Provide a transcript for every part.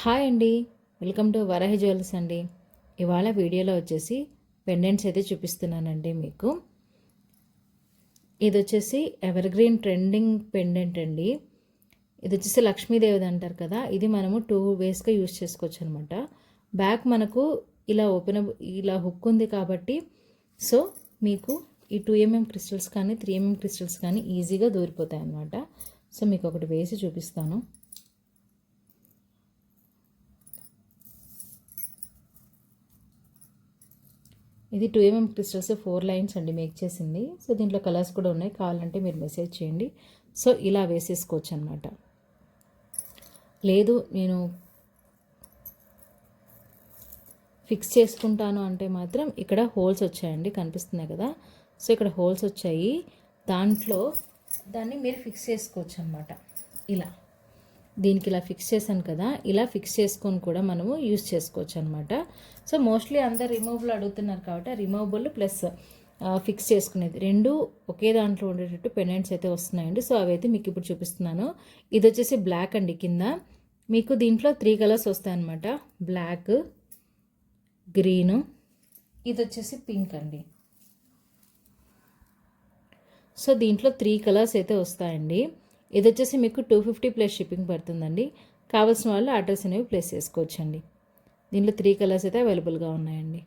Hi అండి, welcome to Varahi jewellers అండి. ఇవాళ వీడియోలో వచ్చేసి పెండెంట్స్ అయితే చూపిస్తున్నానండి మీకు. ఇది వచ్చేసి ఎవర్ గ్రీన్ ట్రెండింగ్ పెండెంట్ అండి. ఇది వచ్చేసి లక్ష్మీదేవిది అంటారు కదా, ఇది మనము 2 వేస్గా యూజ్ చేసుకోవచ్చు అనమాట. బ్యాక్ మనకు ఇలా హుక్ ఉంది కాబట్టి సో మీకు ఈ 2mm క్రిస్టల్స్ కానీ 3mm క్రిస్టల్స్ కానీ ఈజీగా దూరిపోతాయి అన్నమాట. సో మీకు ఒకటి వేసి చూపిస్తాను. ఇది 2mm క్రిస్టల్స్ 4 లైన్స్ అండి మేక్ చేసింది. సో దీంట్లో కలర్స్ కూడా ఉన్నాయి, కావాలంటే మీరు మెసేజ్ చేయండి. సో ఇలా వేసేసుకోవచ్చు అనమాట. లేదు నేను ఫిక్స్ చేసుకుంటాను అంటే మాత్రం ఇక్కడ హోల్స్ వచ్చాయండి, కనిపిస్తున్నాయి కదా. సో ఇక్కడ హోల్స్ వచ్చాయి, దాన్ని మీరు ఫిక్స్ చేసుకోవచ్చు అనమాట. ఇలా దీనికి ఇలా ఫిక్స్ చేశాను కదా, ఇలా ఫిక్స్ చేసుకొని కూడా మనము యూజ్ చేసుకోవచ్చు అనమాట. సో మోస్ట్లీ అందరు రిమూవబుల్ అడుగుతున్నారు కాబట్టి రిమూవబుల్ ప్లస్ ఫిక్స్ చేసుకునేది రెండు ఒకే దాంట్లో ఉండేటట్టు పెండెంట్స్ అయితే వస్తున్నాయండి. సో అవైతే మీకు ఇప్పుడు చూపిస్తున్నాను. ఇది వచ్చేసి బ్లాక్ అండి. కింద మీకు దీంట్లో 3 కలర్స్ వస్తాయన్నమాట. బ్లాక్, గ్రీను, ఇది వచ్చేసి పింక్ అండి. సో దీంట్లో 3 కలర్స్ అయితే వస్తాయండి. ఇది వచ్చేసి మీకు 250 ప్లస్ షిప్పింగ్ పడుతుందండి. కావాల్సిన వాళ్ళు అడ్రస్ అనేవి ప్లేస్ చేసుకోవచ్చండి. దీంట్లో 3 కలర్స్ అయితే అవైలబుల్గా ఉన్నాయండి.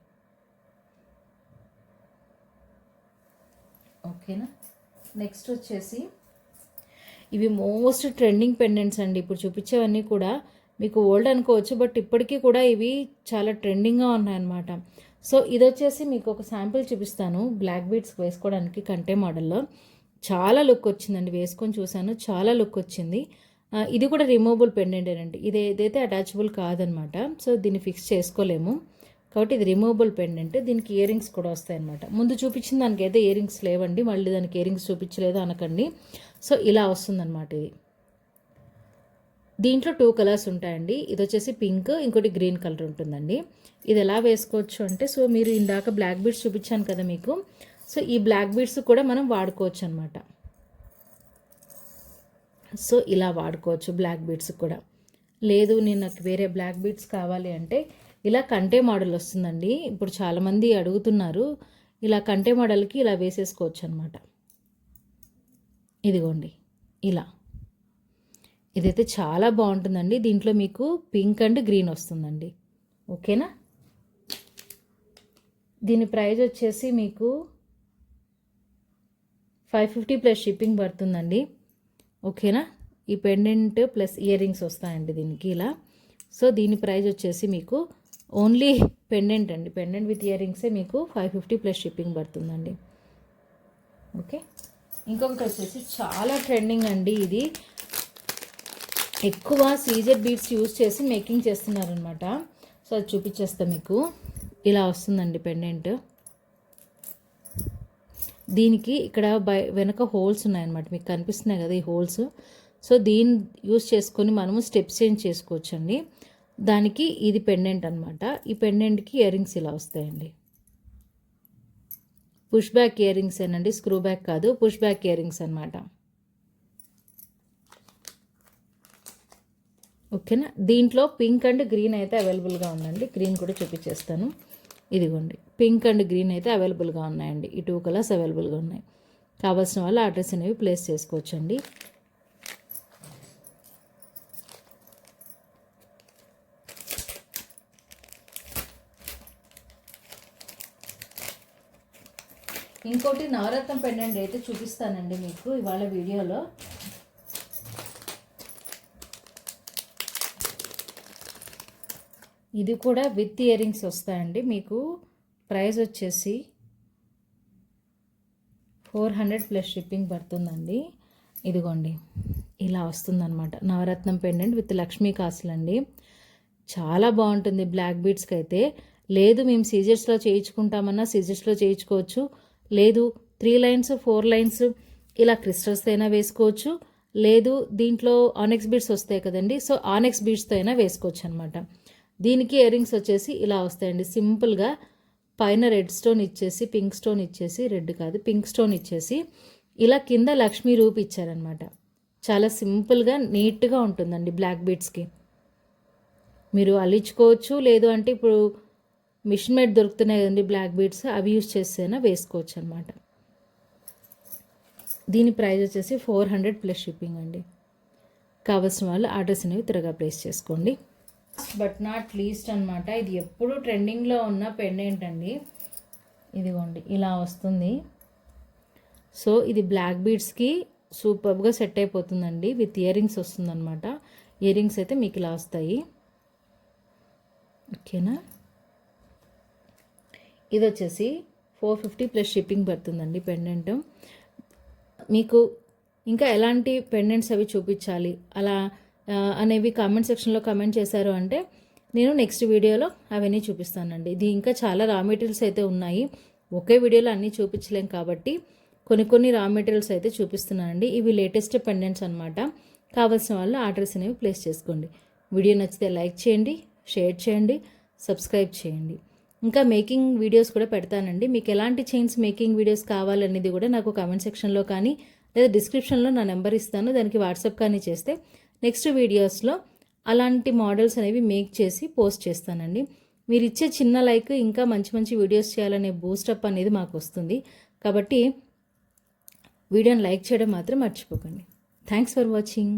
ఓకేనా. నెక్స్ట్ వచ్చేసి ఇవి మోస్ట్ ట్రెండింగ్ పెండెంట్స్ అండి. ఇప్పుడు చూపించేవన్నీ కూడా మీకు ఓల్డ్ అనుకోవచ్చు, బట్ ఇప్పటికీ కూడా ఇవి చాలా ట్రెండింగ్గా ఉన్నాయన్నమాట. సో ఇది వచ్చేసి మీకు ఒక శాంపిల్ చూపిస్తాను. బ్లాక్ బీడ్స్ వేసుకోవడానికి కంటే మోడల్లో చాలా లుక్ వచ్చిందండి. వేసుకొని చూశాను, చాలా లుక్ వచ్చింది. ఇది కూడా రిమూవబుల్ పెండెంటేనండి. ఇది ఏదైతే అటాచబుల్ కాదనమాట. సో దీన్ని ఫిక్స్ చేసుకోలేము కాబట్టి ఇది రిమూవబుల్ పెండెంట్. దీనికి ఇయర్ రింగ్స్ కూడా వస్తాయన్నమాట. ముందు చూపించిన దానికి అయితే ఇయర్ రింగ్స్ లేవండి, మళ్ళీ దానికి ఇయర్ రింగ్స్ చూపించలేదు అనకండి. సో ఇలా వస్తుందన్నమాట. ఇది దీంట్లో 2 కలర్స్ ఉంటాయండి. ఇది వచ్చేసి పింక్, ఇంకోటి గ్రీన్ కలర్ ఉంటుందండి. ఇది ఎలా వేసుకోవచ్చు అంటే, సో మీరు ఇందాక బ్లాక్ బీడ్స్ చూపించాను కదా మీకు, సో ఈ బ్లాక్ బీడ్స్ కూడా మనం వాడుకోవచ్చు అనమాట. సో ఇలా వాడుకోవచ్చు బ్లాక్ బీడ్స్ కూడా. లేదు నాకు వేరే బ్లాక్ బీడ్స్ కావాలి అంటే ఇలా కంటే మోడల్ వస్తుందండి. ఇప్పుడు చాలామంది అడుగుతున్నారు, ఇలా కంటే మోడల్కి ఇలా వేసేసుకోవచ్చు అనమాట. ఇదిగోండి ఇలా. ఇదైతే చాలా బాగుంటుందండి. దీంట్లో మీకు పింక్ అండ్ గ్రీన్ వస్తుందండి. ఓకేనా. దీని ప్రైస్ వచ్చేసి మీకు 550 ప్లస్ షిప్పింగ్ పడుతుందండి. ఓకేనా. ఈ పెండెంట్ ప్లస్ ఇయర్ రింగ్స్ వస్తాయండి దీనికి ఇలా. సో దీని ప్రైస్ వచ్చేసి మీకు ఓన్లీ పెండెంట్ అండి, పెండెంట్ విత్ ఇయర్ రింగ్సే మీకు 550 ప్లస్ షిప్పింగ్ పడుతుందండి. ఓకే. ఇంకొకటి వచ్చేసి చాలా ట్రెండింగ్ అండి. ఇది ఎక్కువ సీజెడ్ బీడ్స్ యూజ్ చేసి మేకింగ్ చేస్తున్నారనమాట. సో అది చూపించేస్తా మీకు. ఇలా వస్తుందండి పెండెంట్. దీనికి ఇక్కడ వెనక హోల్స్ ఉన్నాయన్నమాట, మీకు కనిపిస్తున్నాయి కదా ఈ హోల్స్. సో దీన్ని యూజ్ చేసుకొని మనము స్టెప్స్ చేంజ్ చేసుకోవచ్చండి. దానికి ఇది పెండెంట్ అనమాట. ఈ పెండెంట్కి ఇయర్ రింగ్స్ ఇలా వస్తాయండి. పుష్ బ్యాక్ ఇయర్ రింగ్స్ ఏనండి, స్క్రూ బ్యాక్ కాదు, పుష్ బ్యాక్ ఇయర్ రింగ్స్ అనమాట. ఓకేనా. దీంట్లో పింక్ అండ్ గ్రీన్ అయితే అవైలబుల్గా ఉందండి. గ్రీన్ కూడా చూపించేస్తాను. ఇదిగోండి, పింక్ అండ్ గ్రీన్ అయితే అవైలబుల్గా ఉన్నాయండి. ఈ 2 కలర్స్ అవైలబుల్గా ఉన్నాయి. కావాల్సిన వాళ్ళు అడ్రస్ అనేవి ప్లేస్ చేసుకోవచ్చండి. ఇంకోటి నవరత్నం పెండెంట్ అయితే చూపిస్తానండి మీకు ఇవాళ వీడియోలో. ఇది కూడా విత్ ఇయర్ రింగ్స్ వస్తాయండి. మీకు ప్రైస్ వచ్చేసి 400 ప్లస్ షిప్పింగ్ పడుతుందండి. ఇదిగోండి ఇలా వస్తుందన్నమాట. నవరత్నం పెండెంట్ విత్ లక్ష్మీ కాసులు అండి. చాలా బాగుంటుంది బ్లాక్ బీడ్స్కి అయితే. లేదు మేము సీజర్స్లో చేయించుకుంటామన్నా సీజర్స్లో చేయించుకోవచ్చు. లేదు 3 లైన్స్ 4 లైన్స్ ఇలా క్రిస్టల్స్ అయినా వేసుకోవచ్చు. లేదు దీంట్లో ఆనెక్స్ బీడ్స్ వస్తాయి కదండి, సో ఆనెక్స్ బీడ్స్తో అయినా వేసుకోవచ్చు అనమాట. దీనికి ఇయర్ రింగ్స్ వచ్చేసి ఇలా వస్తాయండి. సింపుల్గా పైన రెడ్ స్టోన్ ఇచ్చేసి, పింక్ స్టోన్ ఇచ్చేసి, రెడ్ కాదు పింక్ స్టోన్ ఇచ్చేసి ఇలా కింద లక్ష్మీ రూప్ ఇచ్చారనమాట. చాలా సింపుల్గా నీట్గా ఉంటుందండి బ్లాక్ బీడ్స్కి. మీరు అల్లించుకోవచ్చు, లేదు అంటే ఇప్పుడు మిషన్ మేడ్ దొరుకుతున్నాయి కదండి బ్లాక్ బీడ్స్, అవి యూస్ చేస్తేనే వేసుకోవచ్చు అనమాట. దీని ప్రైస్ వచ్చేసి 400 ప్లస్ షిప్పింగ్ అండి. కావాల్సిన వాళ్ళు ఆర్డర్స్ అనేవి త్వరగా ప్లేస్ చేసుకోండి. బట్ నాట్ లీస్ట్ అనమాట, ఇది ఎప్పుడు ట్రెండింగ్లో ఉన్న పెండెంట్ అండి. ఇదిగోండి ఇలా వస్తుంది. సో ఇది బ్లాక్ బీడ్స్కి సూపర్గా సెట్ అయిపోతుందండి. విత్ ఇయర్ రింగ్స్ వస్తుందన్నమాట. ఇయర్ రింగ్స్ అయితే మీకు ఇలా వస్తాయి. ఓకేనా, ఇది వచ్చేసి 450 ప్లస్ షిప్పింగ్ పడుతుందండి పెండెంట్. మీకు ఇంకా ఎలాంటి పెండెంట్స్ అవి చూపించాలి అలా అనేవి కామెంట్ సెక్షన్లో కామెంట్ చేశారు అంటే నేను నెక్స్ట్ వీడియోలో అవన్నీ చూపిస్తానండి. ఇది ఇంకా చాలా రా మెటీరియల్స్ అయితే ఉన్నాయి, ఒకే వీడియోలో అన్నీ చూపించలేం కాబట్టి కొన్ని రా మెటీరియల్స్ అయితే చూపిస్తున్నానండి. ఇవి లేటెస్ట్ పెండెంట్స్ అనమాట. కావాల్సిన వాళ్ళు ఆర్డర్స్ అనేవి ప్లేస్ చేసుకోండి. వీడియో నచ్చితే లైక్ చేయండి, షేర్ చేయండి, సబ్స్క్రైబ్ చేయండి. ఇంకా మేకింగ్ వీడియోస్ కూడా పెడతానండి. మీకు ఎలాంటి చైన్స్ మేకింగ్ వీడియోస్ కావాలనేది కూడా నాకు కామెంట్ సెక్షన్లో కానీ లేదా డిస్క్రిప్షన్లో నా నెంబర్ ఇస్తాను, దానికి వాట్సాప్ కానీ చేస్తే నెక్స్ట్ వీడియోస్లో అలాంటి మోడల్స్ అనేవి మేక్ చేసి పోస్ట్ చేస్తానండి. మీరు ఇచ్చే చిన్న లైక్ ఇంకా మంచి మంచి వీడియోస్ చేయాలనే బూస్టప్ అనేది మాకు వస్తుంది. కాబట్టి వీడియోని లైక్ చేయడం మాత్రం మర్చిపోకండి. Thanks for watching.